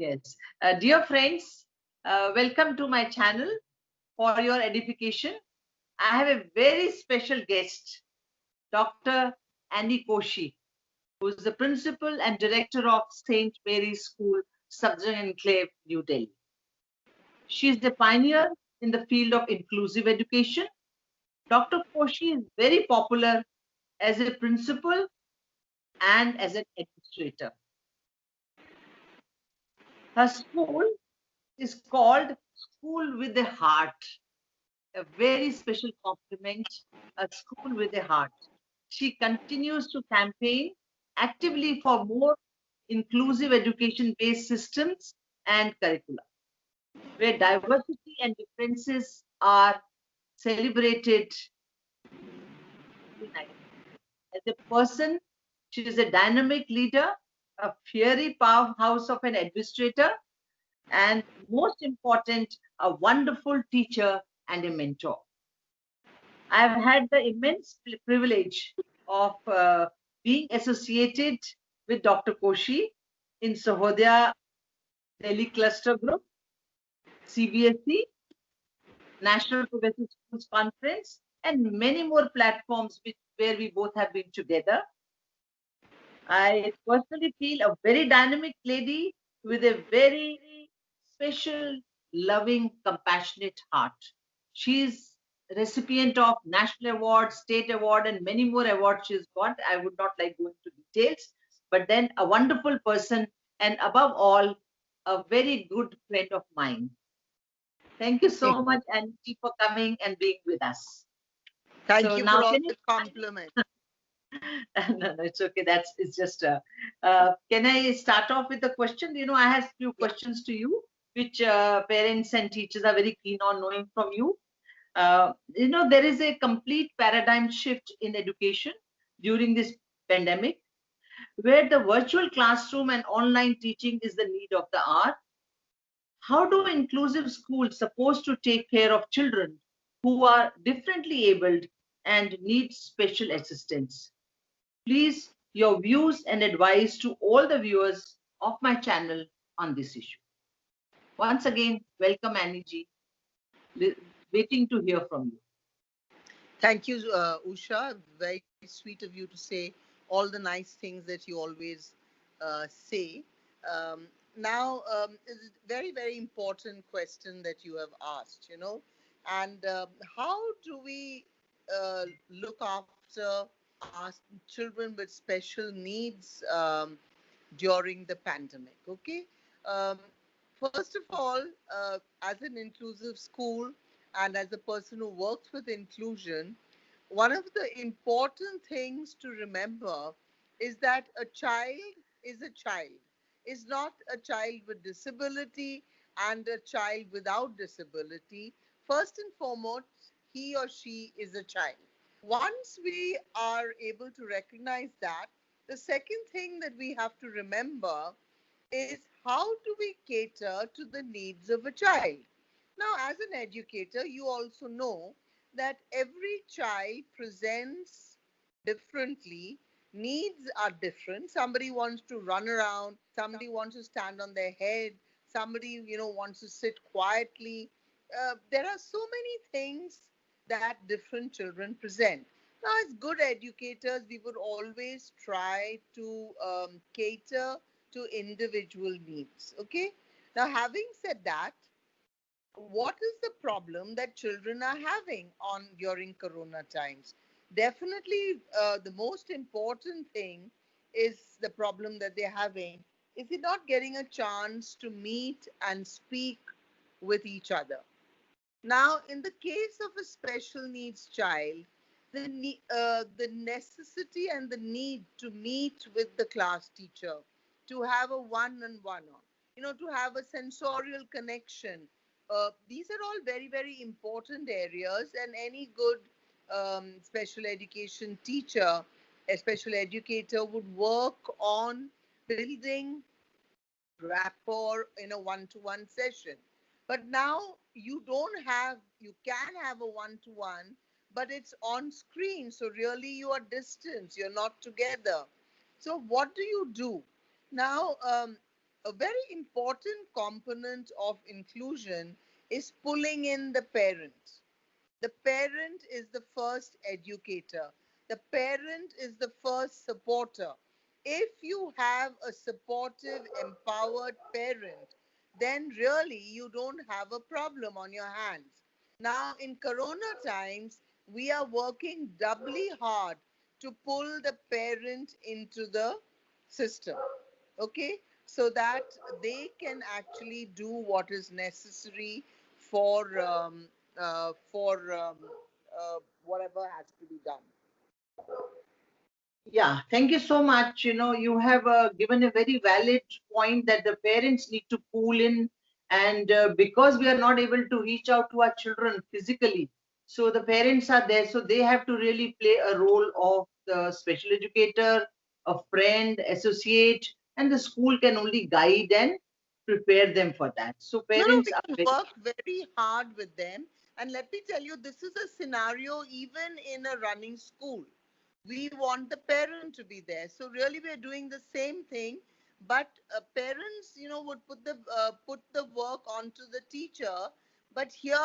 Yes. Dear friends, welcome to my channel for your edification. I have a very special guest, Dr. Annie Koshi, who is the principal and director of St. Mary's School, Subject Enclave, New Delhi. She is the pioneer in the field of inclusive education. Dr. Koshi is very popular as a principal and as an administrator. Her school is called School with a Heart, a very special compliment, a school with a heart. She continues to campaign actively for more inclusive education-based systems and curricula, where diversity and differences are celebrated. As a person, she is a dynamic leader, a fiery powerhouse of an administrator, and most important, a wonderful teacher and a mentor. I've had the immense privilege of being associated with Dr. Koshi in Sahodaya Delhi Cluster Group, CBSE, National Progressive Schools Conference, and many more platforms where we both have been together. I personally feel a very dynamic lady with a very special, loving, compassionate heart. She's recipient of national award, state award, and many more awards she's got. I would not like going into details, but then a wonderful person, and above all, a very good friend of mine. Thank you so much, Angie, for coming and being with us. Thank you for all the compliments. No, it's okay. It's just. Can I start off with a question? You know, I have few questions to you, which parents and teachers are very keen on knowing from you. You know, there is a complete paradigm shift in education during this pandemic, where the virtual classroom and online teaching is the need of the hour. How do inclusive schools supposed to take care of children who are differently abled and need special assistance? Please, your views and advice to all the viewers of my channel on this issue. Once again, welcome Annie ji. Waiting to hear from you. Thank you, Usha. Very sweet of you to say all the nice things that you always say. It's a very, very important question that you have asked, you know. And how do we look after our children with special needs during the pandemic? Okay. First of all, as an inclusive school and as a person who works with inclusion, one of the important things to remember is that a child is a child. Is not a child with disability and a child without disability. First and foremost, he or she is a child. Once we are able to recognize that, the second thing that we have to remember is how do we cater to the needs of a child? Now, as an educator, you also know that every child presents differently. Needs are different. Somebody wants to run around, somebody wants to stand on their head, somebody, wants to sit quietly. There are so many things that different children present. Now, as good educators, we would always try to cater to individual needs. Okay. Now, having said that, what is the problem that children are having on during corona times? Definitely, the most important thing is the problem that they're having is they're not getting a chance to meet and speak with each other. Now, in the case of a special needs child, the necessity and the need to meet with the class teacher, to have a one-on-one, to have a sensorial connection. These are all very, very important areas, and any good special education teacher, a special educator would work on building rapport in a one-to-one session. But now you can have a one-to-one, but it's on screen. So really you are distant, you're not together. So what do you do? Now, a very important component of inclusion is pulling in the parent. The parent is the first educator. The parent is the first supporter. If you have a supportive, empowered parent, then really you don't have a problem on your hands. Now, in Corona times, we are working doubly hard to pull the parent into the system, okay, so that they can actually do what is necessary for whatever has to be done. Yeah, thank you so much. You have given a very valid point that the parents need to pull in, and because we are not able to reach out to our children physically, so the parents are there, so they have to really play a role of the special educator, a friend, associate, and the school can only guide and prepare them for that. So No, no, parents we are can very, work very hard with them. And let me tell you, this is a scenario even in a running school. We want the parent to be there. So really, we're doing the same thing, but parents, would put the work onto the teacher. But here,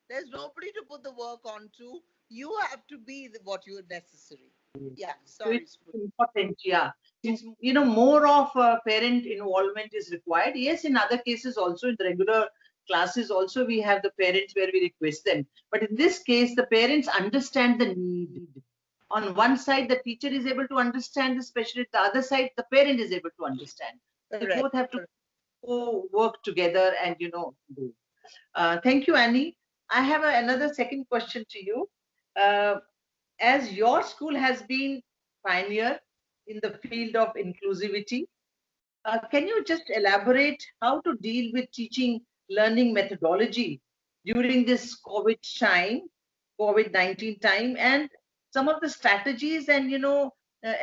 there's nobody to put the work onto. You have to be what you are necessary. Yeah, so sorry, it's Smriti. important, yeah. It's more of parent involvement is required. Yes, in other cases also in the regular classes also we have the parents where we request them. But in this case, the parents understand the need. On one side, the teacher is able to understand the specialist. The other side, the parent is able to understand. They Correct. both have to Correct. work together and do. Thank you, Annie. I have another second question to you. Uh, as your school has been pioneer in the field of inclusivity, can you just elaborate how to deal with teaching learning methodology during this COVID-19 time, and some of the strategies and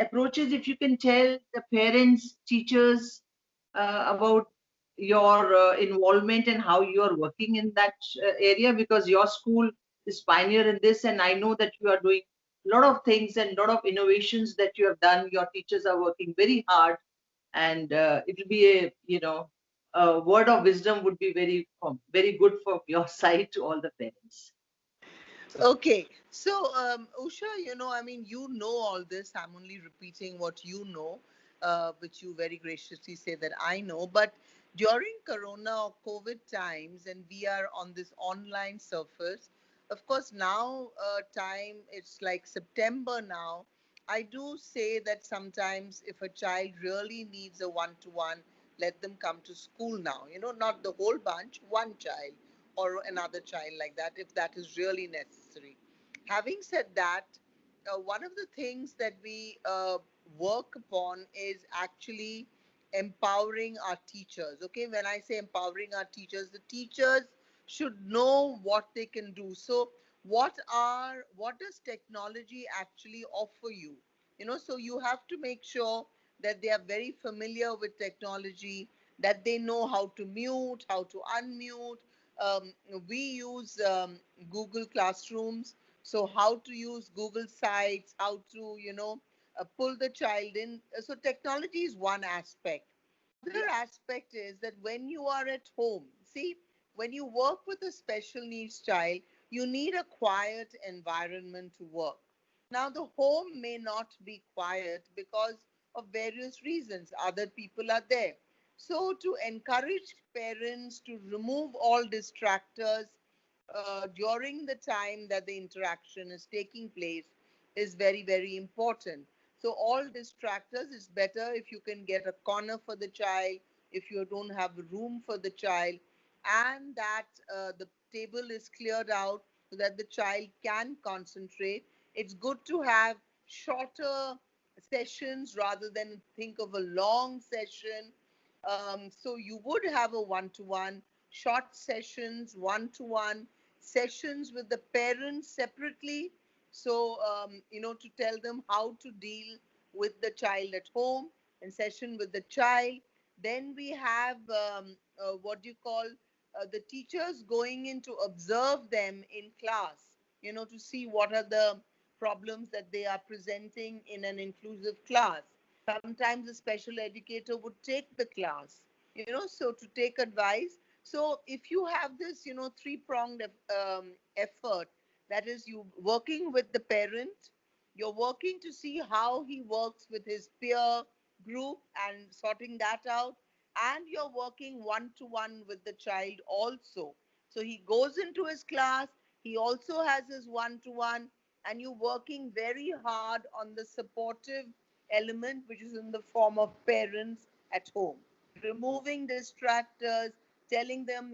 approaches, if you can tell the parents, teachers about your involvement and how you are working in that area, because your school is pioneer in this, and I know that you are doing a lot of things and a lot of innovations that you have done. Your teachers are working very hard, and it will be a word of wisdom would be very good from your side to all the parents. Okay, so Usha, I mean, you know all this. I'm only repeating what you know, which you very graciously say that I know. But during Corona or COVID times, and we are on this online surface, of course, now time it's like September now. I do say that sometimes if a child really needs a one-to-one, let them come to school now. Not the whole bunch, one child or another child like that if that is really necessary. Having said that, one of the things that we work upon is actually empowering our teachers. Okay, when I say empowering our teachers, the teachers should know what they can do. So, what does technology actually offer you? So you have to make sure that they are very familiar with technology, that they know how to mute, how to unmute, um, we use Google Classrooms, so how to use Google Sites, how to, pull the child in. So technology is one aspect. Other aspect is that when you are at home, see, when you work with a special needs child, you need a quiet environment to work. Now, the home may not be quiet because of various reasons. Other people are there. So, to encourage parents to remove all distractors during the time that the interaction is taking place is very, very important. So, all distractors is better if you can get a corner for the child, if you don't have room for the child, and that the table is cleared out so that the child can concentrate. It's good to have shorter sessions rather than think of a long session. So you would have a one-to-one, short sessions, one-to-one sessions with the parents separately. So, to tell them how to deal with the child at home and session with the child. Then we have what do you call the teachers going in to observe them in class, to see what are the problems that they are presenting in an inclusive class. Sometimes a special educator would take the class. so to take advice. So if you have this, three-pronged effort, that is, you working with the parent, you're working to see how he works with his peer group and sorting that out, and you're working one-to-one with the child also. So he goes into his class, he also has his one-to-one, and you're working very hard on the supportive element, which is in the form of parents at home, removing distractors, telling them,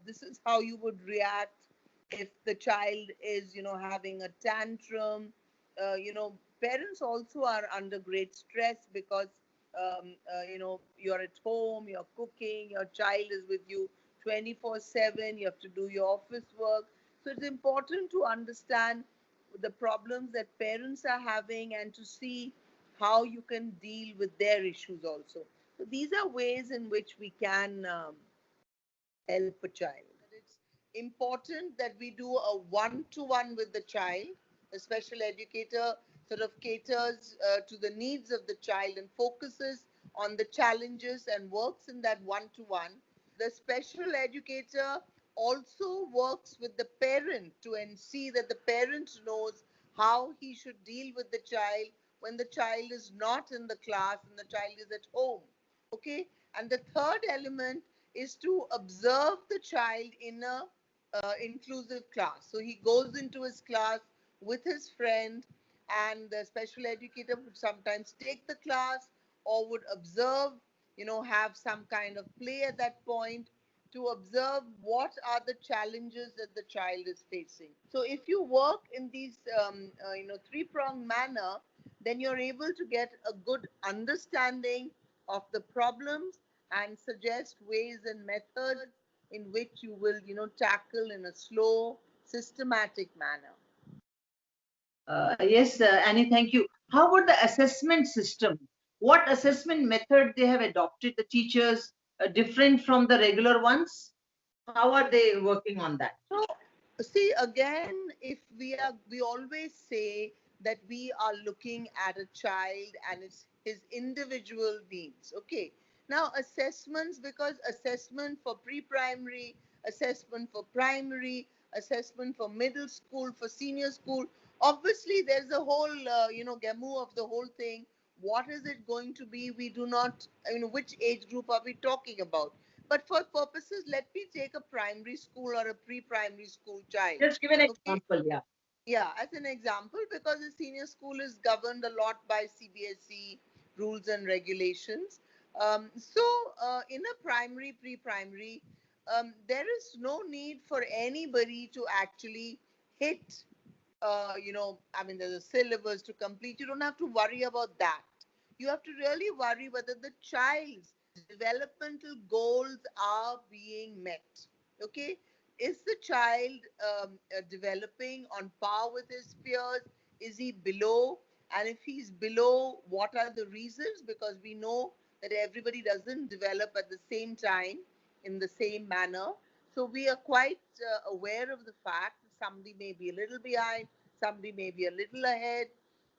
this is how you would react if the child is, having a tantrum. Parents also are under great stress because, you're at home, you're cooking, your child is with you 24/7, you have to do your office work. So it's important to understand the problems that parents are having and to see how you can deal with their issues also. So these are ways in which we can help a child. It's important that we do a one-to-one with the child. A special educator sort of caters to the needs of the child and focuses on the challenges and works in that one-to-one. The special educator also works with the parent to and see that the parent knows how he should deal with the child when the child is not in the class and the child is at home. Okay, and the third element is to observe the child in a inclusive class. So he goes into his class with his friend, and the special educator would sometimes take the class or would observe, have some kind of play at that point to observe what are the challenges that the child is facing. So if you work in these, three-pronged manner, then you're able to get a good understanding of the problems and suggest ways and methods in which you will, tackle in a slow, systematic manner. Yes, Annie, thank you. How about the assessment system? What assessment method they have adopted, the teachers, different from the regular ones? How are they working on that? So, see, again, if we always say that we are looking at a child and it's his individual needs. Okay. Now, assessments, because assessment for pre-primary, assessment for primary, assessment for middle school, for senior school, obviously there's a whole, gamut of the whole thing. What is it going to be? We do not, which age group are we talking about? But for purposes, let me take a primary school or a pre-primary school child. Just give an Okay. example, yeah. Yeah, as an example, because the senior school is governed a lot by CBSE rules and regulations. In a primary, pre-primary, there is no need for anybody to actually hit, I mean, there's a syllabus to complete. You don't have to worry about that. You have to really worry whether the child's developmental goals are being met. Okay? Is the child developing on par with his peers? Is he below? And if he's below, what are the reasons? Because we know that everybody doesn't develop at the same time in the same manner. So we are quite aware of the fact that somebody may be a little behind, somebody may be a little ahead.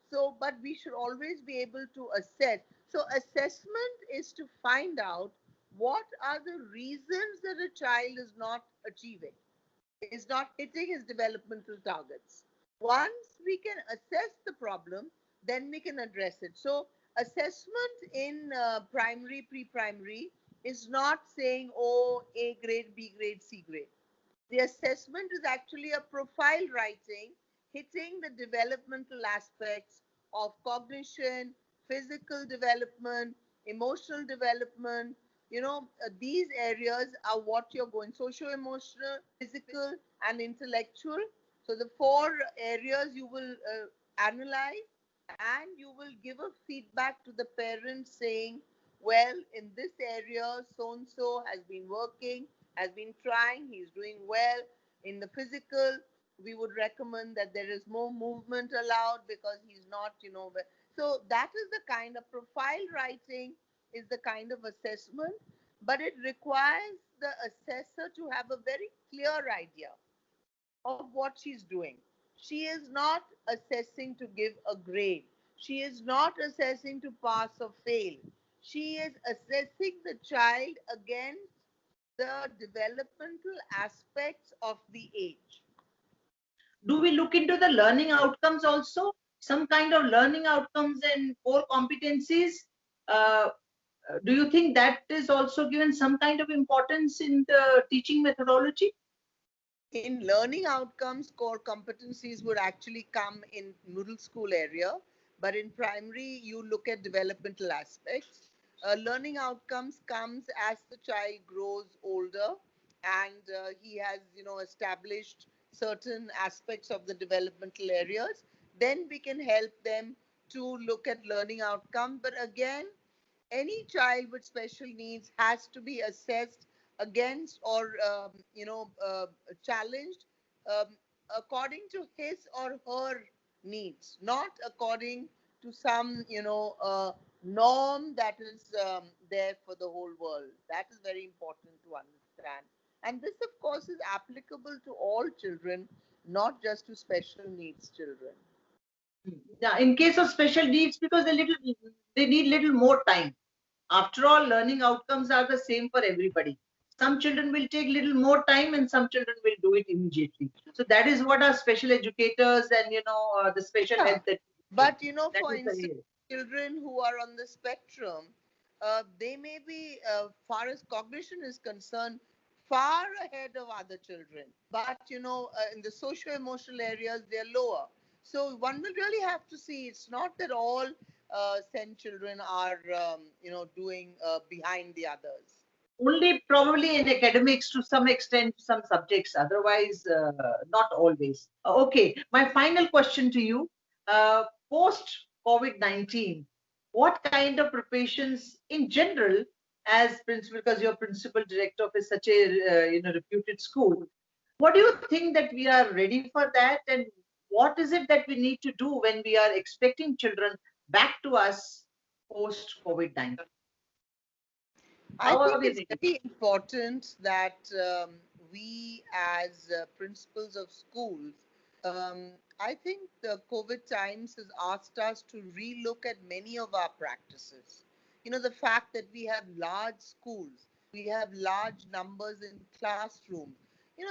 So, but we should always be able to assess. So, assessment is to find out what are the reasons that a child is not achieving, is not hitting his developmental targets. Once we can assess the problem, then we can address it. So, assessment in primary, pre primary is not saying, oh, A grade, B grade, C grade. The assessment is actually a profile writing hitting the developmental aspects of cognition, physical development, emotional development. These areas are what you're going socio emotional, physical, and intellectual. So, the four areas you will analyze, and you will give a feedback to the parents saying, well, in this area, so and so has been working, has been trying, he's doing well. In the physical, we would recommend that there is more movement allowed because he's not, so that is the kind of profile writing, is the kind of assessment, but it requires the assessor to have a very clear idea of what she's doing. She is not assessing to give a grade. She is not assessing to pass or fail. She is assessing the child against the developmental aspects of the age. Do we look into the learning outcomes also? Some kind of learning outcomes and core competencies? Uh, do you think that is also given some kind of importance in the teaching methodology? In learning outcomes, core competencies would actually come in middle school area, but in primary, you look at developmental aspects. Learning outcomes comes as the child grows older and he has, established certain aspects of the developmental areas. Then we can help them to look at learning outcome. But again, any child with special needs has to be assessed against or challenged um, according to his or her needs, not according to some norm that is there for the whole world. That is very important to understand, and this of course is applicable to all children, not just to special needs children. Yeah, in case of special needs, because they need little more time. After all, learning outcomes are the same for everybody. Some children will take little more time and some children will do it immediately. So that is what our special educators and the special Yeah. help that we need. But That for is the instance, real. children who are on the spectrum, they may be, far as cognition is concerned, far ahead of other children. But in the socio-emotional areas, they're lower. So one will really have to see. It's not that all SEN children are, doing behind the others. Only probably in academics to some extent, some subjects, otherwise, not always. Okay, my final question to you, post COVID-19, what kind of preparations in general, as principal, because you're principal director of such a reputed school, what do you think that we are ready for that, and what is it that we need to do when we are expecting children back to us post COVID-19? I How are think we it's ready? very important that we, as principals of schools, I think the COVID times has asked us to relook at many of our practices. The fact that we have large schools, we have large numbers in classrooms,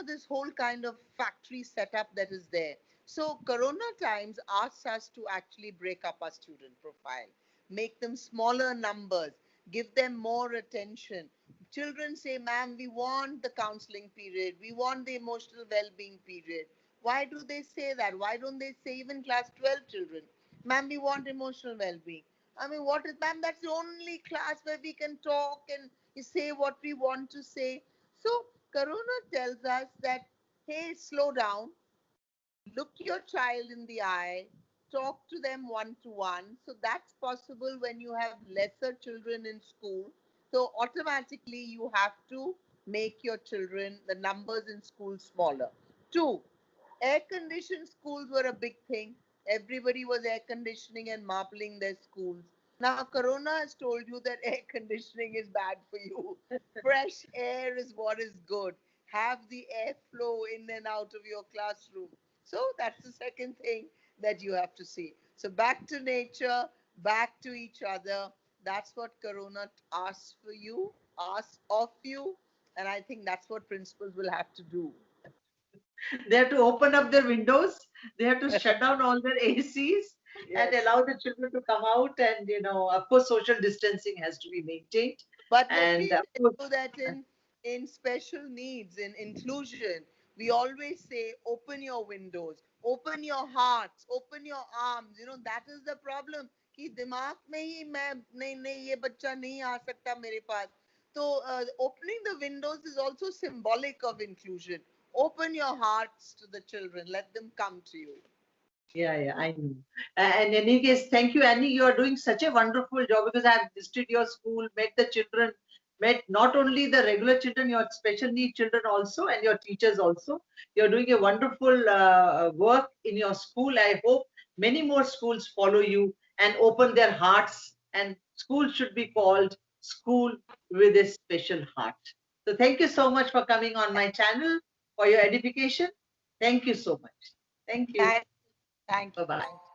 this whole kind of factory setup that is there. So, Corona times asks us to actually break up our student profile, make them smaller numbers, give them more attention. Children say, ma'am, we want the counseling period, we want the emotional well being period. Why do they say that? Why don't they say, even class 12 children, ma'am, we want emotional well being? I mean, what is, ma'am, that's the only class where we can talk and say what we want to say. So, Corona tells us that, hey, slow down, look your child in the eye, talk to them one to one. So that's possible when you have lesser children in school. So automatically you have to make your children, the numbers in school, smaller. Two, air conditioned schools were a big thing. Everybody was air conditioning and marbling their schools. Now, Corona has told you that air conditioning is bad for you. Fresh air is what is good. Have the airflow in and out of your classroom. So, that's the second thing that you have to see. So, back to nature, back to each other. That's what Corona asks for you, asks of you. And I think that's what principals will have to do. They have to open up their windows. They have to shut down all their ACs and Yes. allow the children to come out. And, of course, social distancing has to be maintained. But let And me of tell course, you that in special needs, in inclusion, we always say, open your windows, open your hearts, open your arms. That is the problem. कि दिमाग में ही मैं नहीं नहीं ये बच्चा नहीं आ सकता मेरे पास. So opening the windows is also symbolic of inclusion. Open your hearts to the children. Let them come to you. yeah, I know. And in any case, thank you, Annie. You are doing such a wonderful job because I have visited your school, met the children, met not only the regular children, your special need children also, and your teachers also. You're doing a wonderful work in your school. I hope many more schools follow you and open their hearts. And school should be called School with a Special Heart. So thank you so much for coming on my channel for your edification. Thank you so much. Thank you. Thank, thank Bye you. bye. Thank you.